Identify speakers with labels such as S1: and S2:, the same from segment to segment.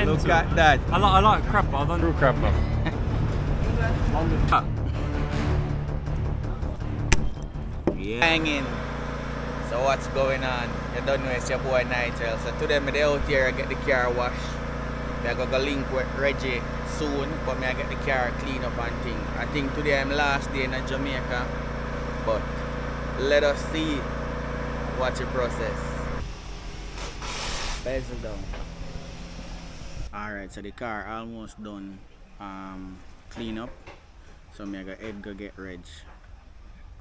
S1: Look at that.
S2: I like crab, but I don't do crab.
S1: Yeah. Hanging. So what's going on? You don't know, it's your boy Nigel. So today I'm out here, I get the car washed. I go link with Regg soon, but I get the car clean up and thing. I think today I'm last day in Jamaica, but let us see what's the process. Bezel down. Alright, so the car almost done clean up. So I go head go get Regg.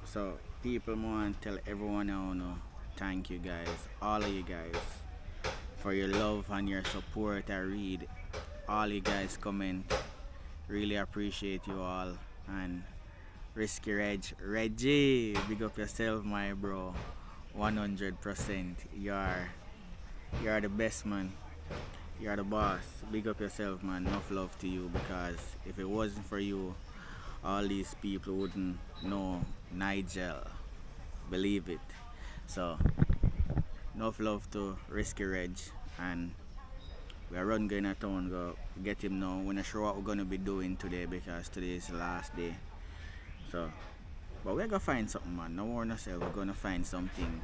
S1: So people want to tell everyone I know, thank you guys, all of you guys, for your love and your support. I read all you guys comment. Really appreciate you all. And Risky Reggie, big up yourself, my bro. 100%. You're the best, man. You're the boss. Big up yourself, man. Enough love to you, because if it wasn't for you, all these people wouldn't know Nigel. Believe it. So enough love to Risky Regg, and we are going to town, go get him now. We're not sure what we're gonna be doing today, because today is the last day. So, but we're gonna find something, man. No worry yourself, we're gonna find something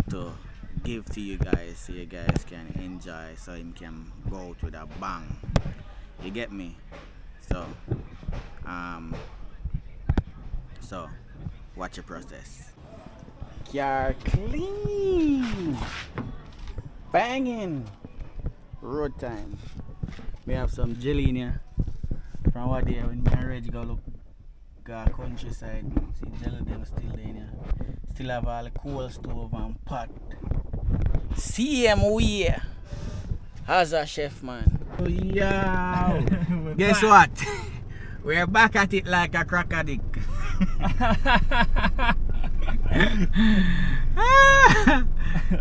S1: to give to you guys, so you guys can enjoy, so him can go out with a bang. You get me? So watch the process. Car clean, banging. Road time. We have some jelly in here. From what day when me and Regg go look countryside, see jelly them still there in here. Still have all the coal stove and pot. See him we as a chef, man. Oh, yeah. Guess what? We're back at it like a crocodile.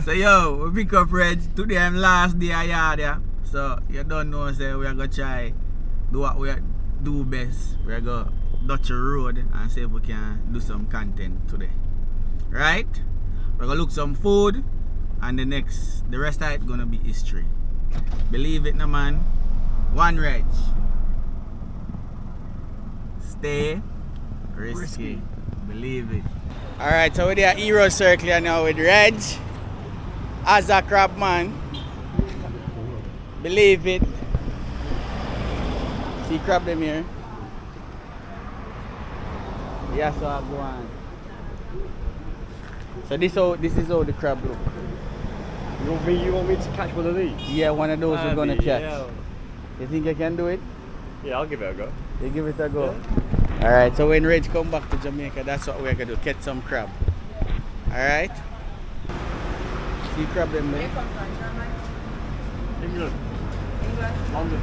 S1: So yo, we pick up Regg. Today I'm last day of yard, yeah. So you don't know, say we are gonna try do what we do best. We are gonna dutch the road and see if we can do some content today. Right? We're gonna look some food, and the rest of it gonna be history. Believe it, no man. One Regg. Stay risky. Believe it. Alright, so we're there at Hero Circle now with Regg as a crab man. Believe it. See crab them here. Yeah, so I go on. So this is how the crab look.
S2: You want me to catch one of these?
S1: Yeah, one of those we're gonna catch. Yeah. You think you can do it?
S2: Yeah, I'll give it a go.
S1: You give it a go? Yeah. Alright, so when Regg come back to Jamaica, that's what we're gonna do, catch some crab. Alright? See crab them there?
S2: England.
S3: England?
S2: London.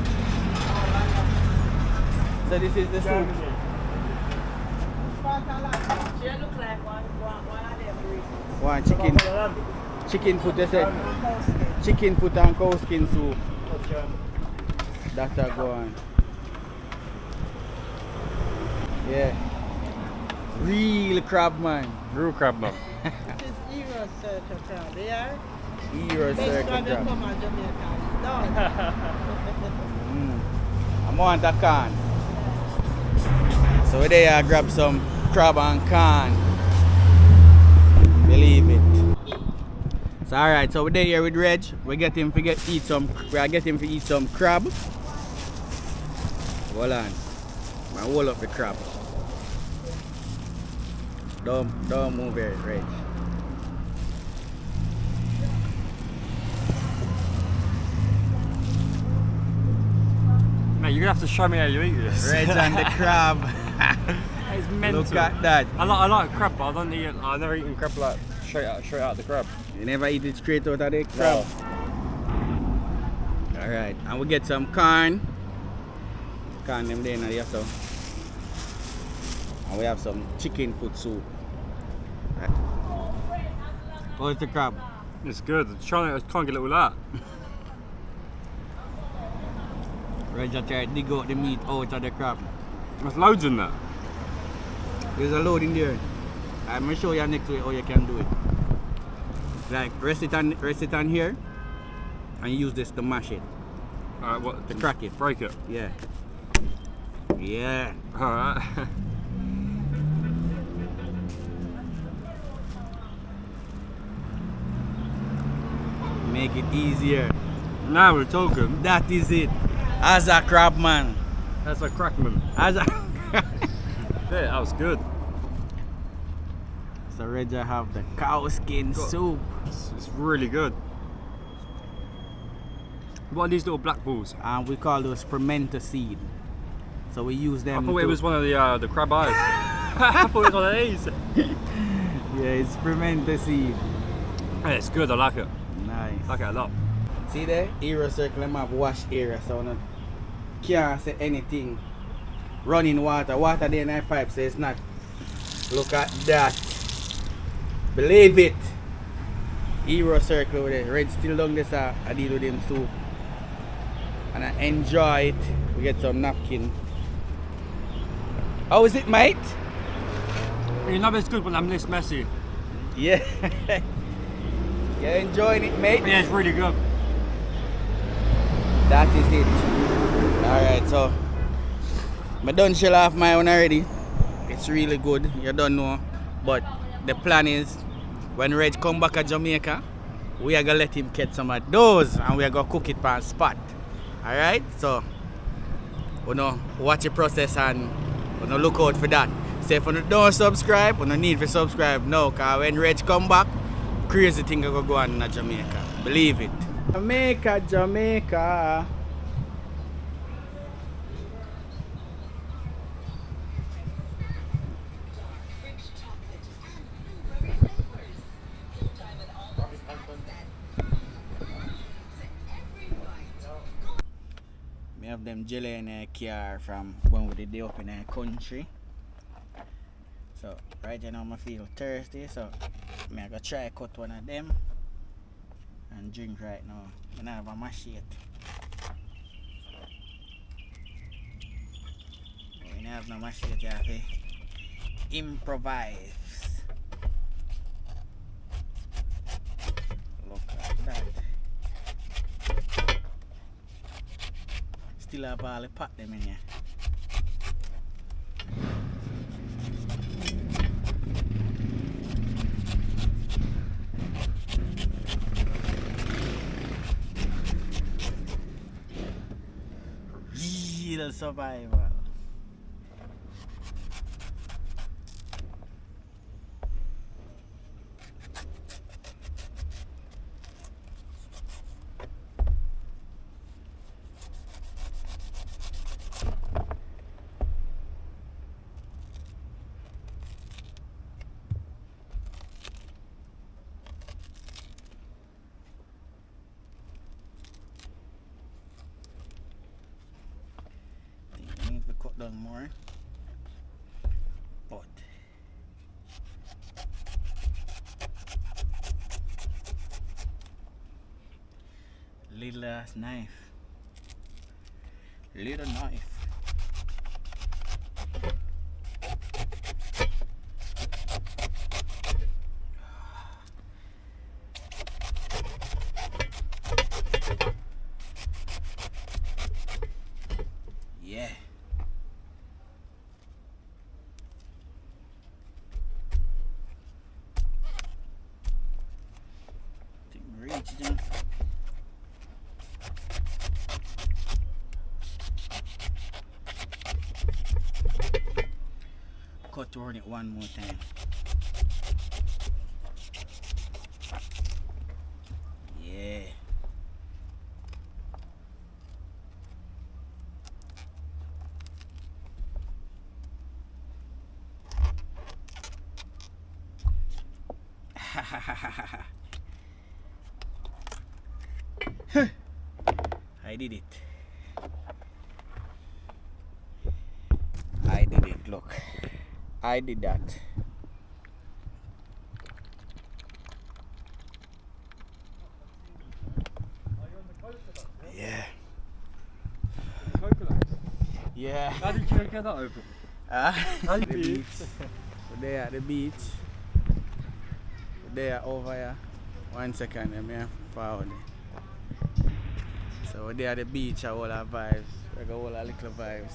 S1: So this is the soup.
S3: She look like one of them.
S1: One chicken foot, they said. Chicken foot and cow skin soup. That's a go on. Yeah. Real crab, man.
S2: Real crab, man.
S3: This is Hero Circle crab. They are?
S1: Hero Circle crab.
S3: Come on, Jamaica. Done.
S1: I want a can. So we there grab some crab and can. Believe it. So alright, so we're there here with Regg. We get him to eat some crab. Hold on. I hold up the crab. Don't move here, Regg.
S2: Mate, you're gonna have to show me how you eat this.
S1: Regg and the crab.
S2: It's mental.
S1: Look at that.
S2: I like crab, but I don't eat it. I've never eaten crab like straight out of the crab.
S1: You never eat it straight out of the crab? No. Alright, and we get some corn. Corn them there now, so. And we have some chicken foot soup. Right. How's the crab?
S2: It's good. I can't get it all out.
S1: Regg just try to dig out the meat out of the crab.
S2: There's loads in there.
S1: There's a load in there. I'm going to show you next week how you can do it. Like rest it on here and use this to mash it.
S2: Alright, what?
S1: To crack it.
S2: Break it.
S1: Yeah. Yeah.
S2: Alright.
S1: Make it easier.
S2: Now we're talking.
S1: That is it. As a crab man.
S2: That's a crackman.
S1: As a
S2: Yeah, that was good.
S1: So Regg have the cow skin soup.
S2: It's really good. What are these little black balls?
S1: And we call those pimento seed. So we use them.
S2: I thought it was one of the crab eyes. I thought it was one of these.
S1: Yeah, it's pimento seed.
S2: Yeah, it's good, I like it.
S1: Nice.
S2: I like it a lot.
S1: See there? Area circle, them have wash area, so no can't say anything. Running water, water there in that pipe, so it's not. Look at that. Believe it. Hero circle over there. Red still down there, so I deal with him too. And I enjoy it. We get some napkin. How is it, mate?
S2: You know it's good when I'm this messy.
S1: Yeah. You're enjoying it, mate?
S2: Yeah, it's really good.
S1: That is it. Alright, so I done shell off my one already. It's really good, you don't know. But the plan is when Regg come back to Jamaica, we are gonna let him catch some of those and we are gonna cook it on spot. Alright? So you know, watch the process and you know, look out for that. So if you don't subscribe, you don't need to subscribe now, because when Regg come back, crazy thing gonna go on in Jamaica. Believe it. Jamaica, Jamaica. We have them jelly in a car from when we did the up in a country. So right now I feel thirsty, so I'm gonna try cut one of them and drink right now. I don't have a machete. We don't have no machete, you have to improvise. Look at that. Still have all the pot them in here. Real survival. Need to cut down more, but little ass knife, little knife. Yeah. Reach them. Cut toward it one more time. Yeah. I did it. I did it, look. I did that. Yeah. Yeah.
S2: How did you get that open?
S1: The beach. We're there at the beach. We're there over here. 1 second, let me forward it. So we're there at the beach, all our vibes. We got all our little vibes.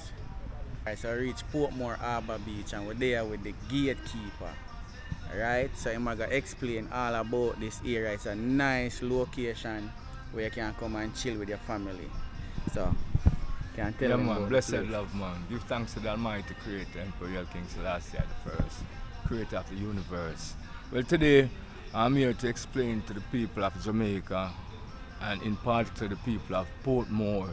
S1: Alright, so we reach Portmore Harbour Beach and we're there with the gatekeeper. Alright, so I'm gonna explain all about this area. It's a nice location where you can come and chill with your family. So, can tell them
S4: man,
S1: about
S4: blessed
S1: the place.
S4: love, man. Give thanks to the Almighty Creator, Imperial King Selassie the First, Creator of the universe. Well, today I'm here to explain to the people of Jamaica, and in particular the people of Portmore,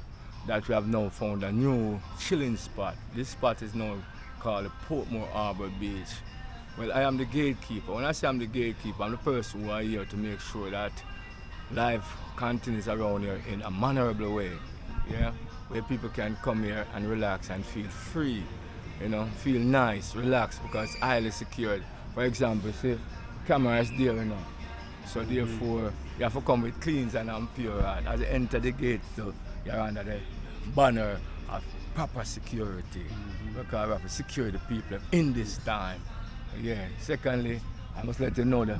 S4: that we have now found a new chilling spot. This spot is now called the Portmore Harbour Beach. Well, I am the gatekeeper. When I say I'm the gatekeeper, I'm the person who are here to make sure that life continues around here in a mannerable way, yeah, where people can come here and relax and feel free, you know, feel nice, relax, because highly secured. For example, see, camera is there, you know, so therefore you have to come with cleans and pure heart. As you enter the gate, so you're under the banner of proper security, because we have to secure the people in this time. Yeah. Secondly, I must let you know the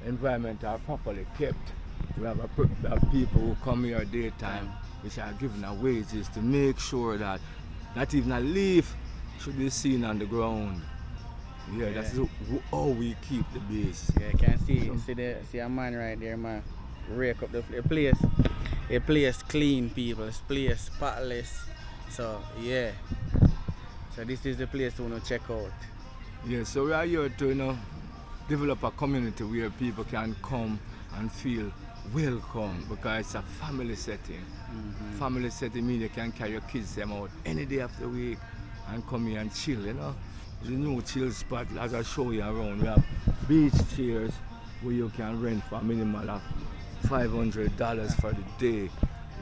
S4: environment are properly kept. We have people who come here daytime, which are given a wages to make sure that not even a leaf should be seen on the ground. Yeah, that's how we keep the base.
S1: Yeah, you can see a man right there, man. Rake up the place. A place clean, people. This place spotless. So yeah. So this is the place to check out.
S4: Yeah, so we are here to, you know, develop a community where people can come and feel welcome, because it's a family setting. Family setting means you can carry your kids them out any day of the week and come here and chill, you know. It's a new chill spot, as I show you around. We have beach chairs where you can rent for a minimal of $500 for the day.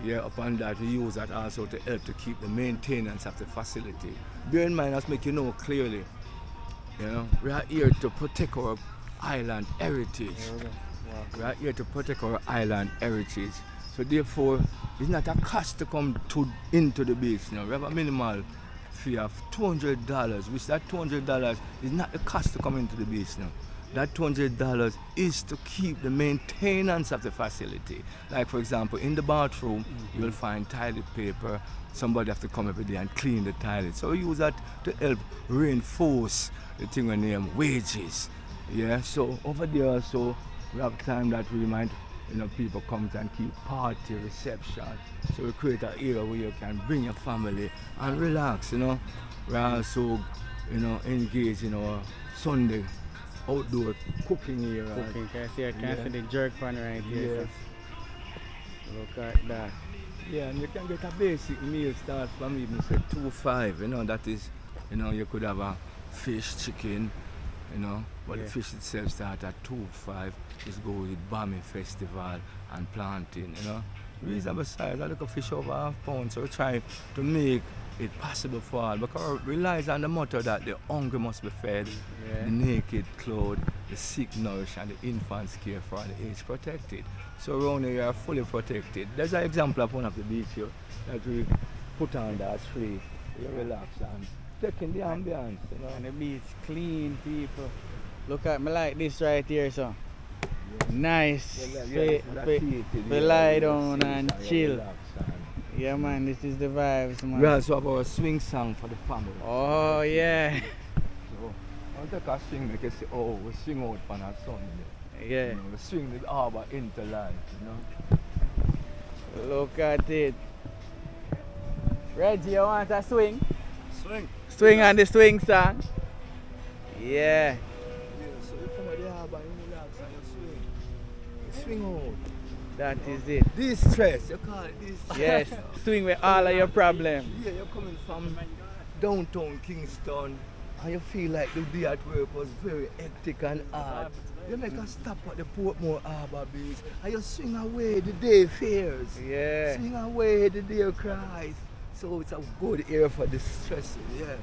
S4: Yeah, upon that we use that also to help to keep the maintenance of the facility. Bear in mind, let's make you know clearly, you know, we are here to protect our island heritage. We are here to protect our island heritage. So therefore, it's not a cost to come into the beach now. We have a minimal fee of $200, which that $200 is not the cost to come into the beach now. That $200 is to keep the maintenance of the facility. Like for example, in the bathroom, you will find toilet paper. Somebody have to come every day and clean the toilet. So we use that to help reinforce the thing we name wages. Yeah, so over there also, we have time that we might, you know, people come and keep party, reception. So we create an area where you can bring your family and relax, you know. We also, you know, engage in our Sunday outdoor cooking area.
S1: Cooking, can see the jerk pan right here.
S4: Yes.
S1: So look at that.
S4: Yeah, and you can get a basic meal start from even say $2.5, you know, that is, you know, you could have a fish, chicken, you know, but the fish itself starts at $2.5. Just go with Bami Festival and planting, you know. Reasonable size, I look a fish over £1, so we try to make it possible for all, because it relies on the motto that the hungry must be fed, the naked clothed, the sick nourished, and the infants cared for, and the aged protected. So around here, you are fully protected. There's an example of one of the beach here that we put on that tree. You relax and take in the ambience, you know.
S1: And the beach clean, people. Look at me like this right here, so. Nice. We lie down and chill. Yeah, man, this is the vibes, man.
S4: We also have our swing song for the family.
S1: Oh, yeah.
S4: So, I'll take a swing, make you see, oh, we swing out on a Sunday.
S1: Yeah.
S4: You know, we swing the harbor into life, you know.
S1: Look at it. Reggie, you want a swing?
S4: Swing.
S1: Swing on the swing song. Yeah.
S4: Yeah, so you come at the harbor, you relax and you swing. You swing out.
S1: That is it.
S4: Distress, you call it distress.
S1: Yes, swing with all of your problems.
S4: Yeah, you're coming from downtown Kingston and you feel like the day at work was very hectic and hard. You make a stop at the Portmore Harbour Beach and you swing away the day fears.
S1: Yeah.
S4: Swing away the day cries. So it's a good area for distress. Yeah.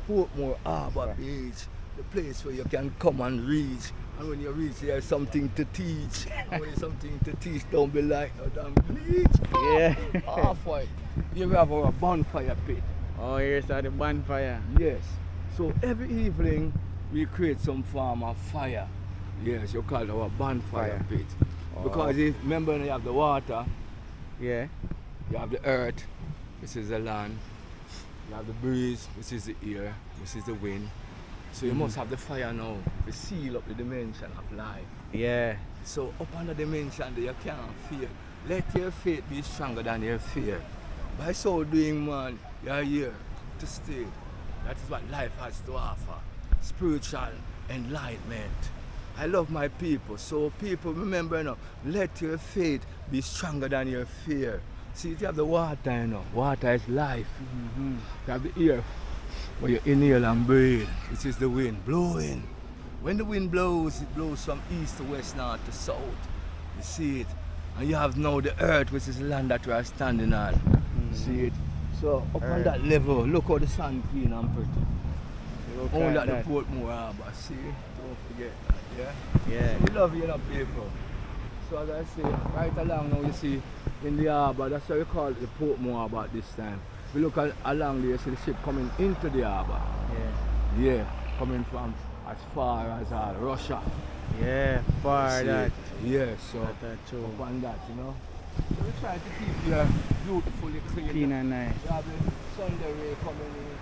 S4: The Portmore Harbour Beach, the place where you can come and reach. And when you reach, there's something to teach. And when there's something to teach, don't be like no damn bleach.
S1: Yeah.
S4: Halfway. Here we have our bonfire pit.
S1: Oh, here's the bonfire.
S4: Yes. So every evening we create some form of fire. Yes, you call it our bonfire pit.
S1: Oh.
S4: Because if, remember when you have the water,
S1: Yeah.
S4: You have the earth, which is the land. You have the breeze, which is the air, which is the wind. So you must have the fire now to seal up the dimension of life.
S1: Yeah.
S4: So up on the dimension that you can't fear. Let your faith be stronger than your fear. By so doing, man, you're here to stay. That is what life has to offer. Spiritual enlightenment. I love my people. So people, remember, you know, let your faith be stronger than your fear. See, you have the water, you know. Water is life. You have the air where you inhale and breathe. This is the wind blowing. When the wind blows, it blows from east to west, north to south. You see it. And you have now the earth, which is the land that we are standing on. You see it? So up on that level, look how the sun clean and pretty. Only at the Portmore Harbour, see? Don't forget that, yeah?
S1: Yeah.
S4: So we love you, people. So as I say, right along now you see in the harbour, that's why we call it the Portmore Harbour at this time. We look along there, you see the ship coming into the harbour.
S1: Yeah.
S4: Yeah, coming from as far as Russia.
S1: Yeah, far that.
S4: Yeah, so
S1: That's true.
S4: up on that, you know. So we try to keep you beautifully clean.
S1: Clean and nice.
S4: You have the Sunday ray coming in.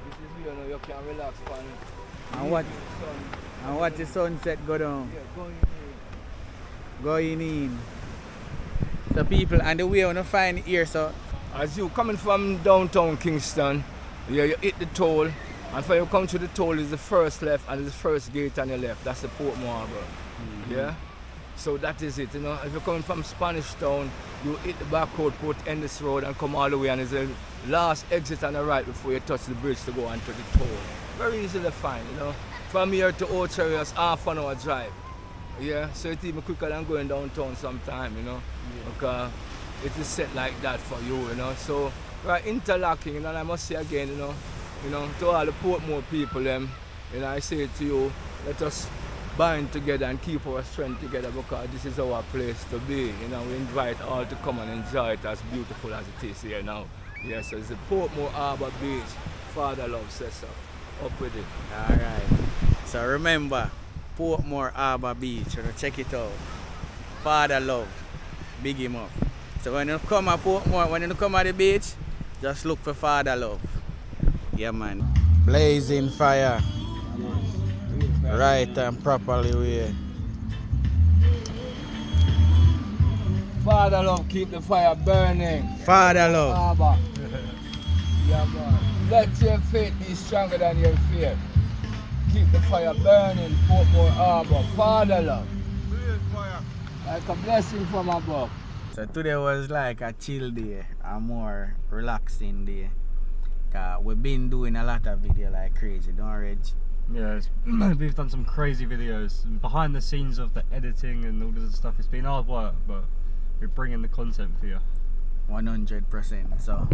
S4: This is where you can relax from.
S1: And what?
S4: Sun.
S1: And what the sunset go down?
S4: Yeah,
S1: Going in. So people, and the way you want to find here, so
S4: as you coming from downtown Kingston, yeah, you hit the toll, and for you come to the toll is the first left and the first gate on your left. That's the Portmore Harbour. Yeah. So that is it. You know, if you're coming from Spanish Town, you hit the back road, put Ennis Road, and come all the way, and it's the last exit on the right before you touch the bridge to go onto the toll. Very easy to find. You know, from here to Old Cherry, it's half an hour drive. Yeah, so it's even quicker than going downtown sometime, you know, because it is set like that for you, you know. So we're interlocking, and I must say again, you know, to all the Portmore people, you know, I say to you, let us bind together and keep our strength together, because this is our place to be. You know, we invite all to come and enjoy it as beautiful as it is here now. Yeah, so it's the Portmore Harbour Beach. Father love says so. Up with it.
S1: alright. So remember, Portmore Harbour Beach, so check it out. Father love, big him up. So when you come to Portmore, when you come at the beach, just look for Father love. Yeah man. Blazing fire. Right and properly way.
S4: Father love, keep the fire burning.
S1: Father love.
S4: Harbour. Yeah, man. Let your faith be stronger than your fear. Keep the fire burning, Portmore Harbour. Father love. Like a blessing from above.
S1: So today was like a chill day, a more relaxing day. Cause we've been doing a lot of video like crazy, don't Reg?
S2: Yeah, we've done some crazy videos behind the scenes of the editing and all this stuff. It's been hard work, but we're bringing the content for you.
S1: 100%. So,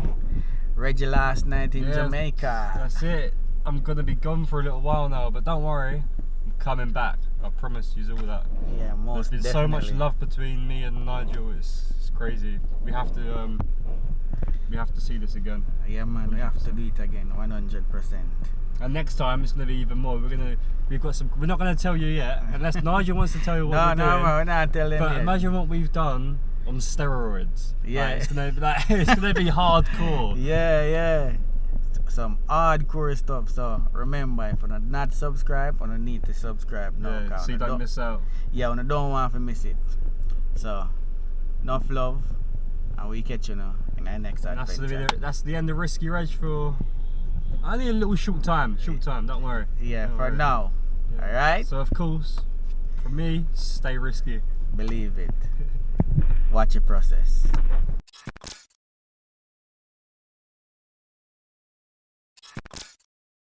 S1: Reggie last night in Jamaica.
S2: That's it. I'm gonna be gone for a little while now, but don't worry, I'm coming back. I promise you all that.
S1: Yeah, most
S2: There's been
S1: definitely.
S2: so much love between me and Nigel. It's crazy. We have to see this again.
S1: Yeah man, we have to do it again, 100%.
S2: And next time it's gonna be even more. We're not gonna tell you yet, unless Nigel wants to tell you what we're doing.
S1: No, we're not telling
S2: But
S1: you.
S2: imagine what we've done on steroids.
S1: Yeah.
S2: Like, it's gonna be like, it's gonna be hardcore.
S1: Yeah. Some hardcore stuff. So remember, if you're not subscribed, you need to subscribe now.
S2: Yeah, so you don't miss out.
S1: Yeah, you don't want to miss it. So, enough love, and we catch you now in our next adventure.
S2: That's the end of Risky Reg for only a little short time. Don't worry.
S1: Yeah,
S2: Don't
S1: for
S2: worry.
S1: now.
S2: Yeah.
S1: Alright?
S2: So of course, for me, stay risky.
S1: Believe it. Watch your process.